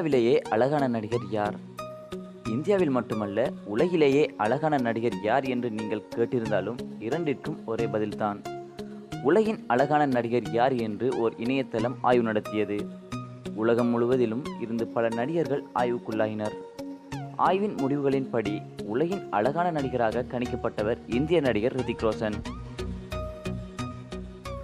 இந்தியாவிலேயே அழகான நடிகர் யார்? இந்தியாவில் மட்டுமல்ல, உலகிலேயே அழகான நடிகர் யார் என்று நீங்கள் கேட்டிருந்தாலும் இரண்டிற்கும் ஒரே பதில்தான். உலகின் அழகான நடிகர் யார் என்று ஓர் இணையதளம் ஆய்வு நடத்தியது. உலகம் முழுவதிலும் இருந்து பல நடிகர்கள் ஆய்வுக்குள்ளாயினர். ஆய்வின் முடிவுகளின்படி உலகின் அழகான நடிகராக கணிக்கப்பட்டவர் இந்திய நடிகர் Hrithik Roshan.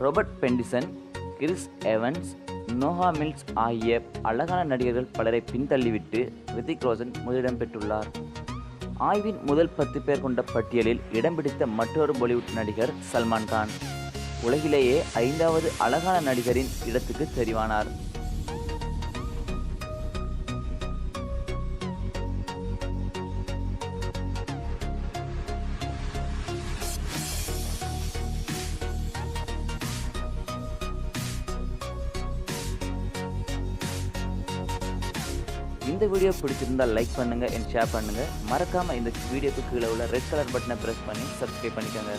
Robert Pattinson, Chris Evans, Noah Mills ஆகிய அழகான நடிகர்கள் பலரை பின்தள்ளிவிட்டு ரித்திக் ரோஷன் முதலிடம் பெற்றுள்ளார். ஆய்வின் முதல் 10 பேர் கொண்ட பட்டியலில் இடம் பிடித்த மற்றொரு பாலிவுட் நடிகர் சல்மான் கான் உலகிலேயே 5வது அழகான நடிகரின் இடத்துக்கு தெரிவானார். இந்த வீடியோ பிடிச்சிருந்தால் லைக் பண்ணுங்க, ஷேர் பண்ணுங்க. மறக்காம இந்த வீடியோக்கு கீழே உள்ள ரெட் கலர் பட்டனை பிரஸ் பண்ணி சப்ஸ்கிரைப் பண்ணிக்கோங்க.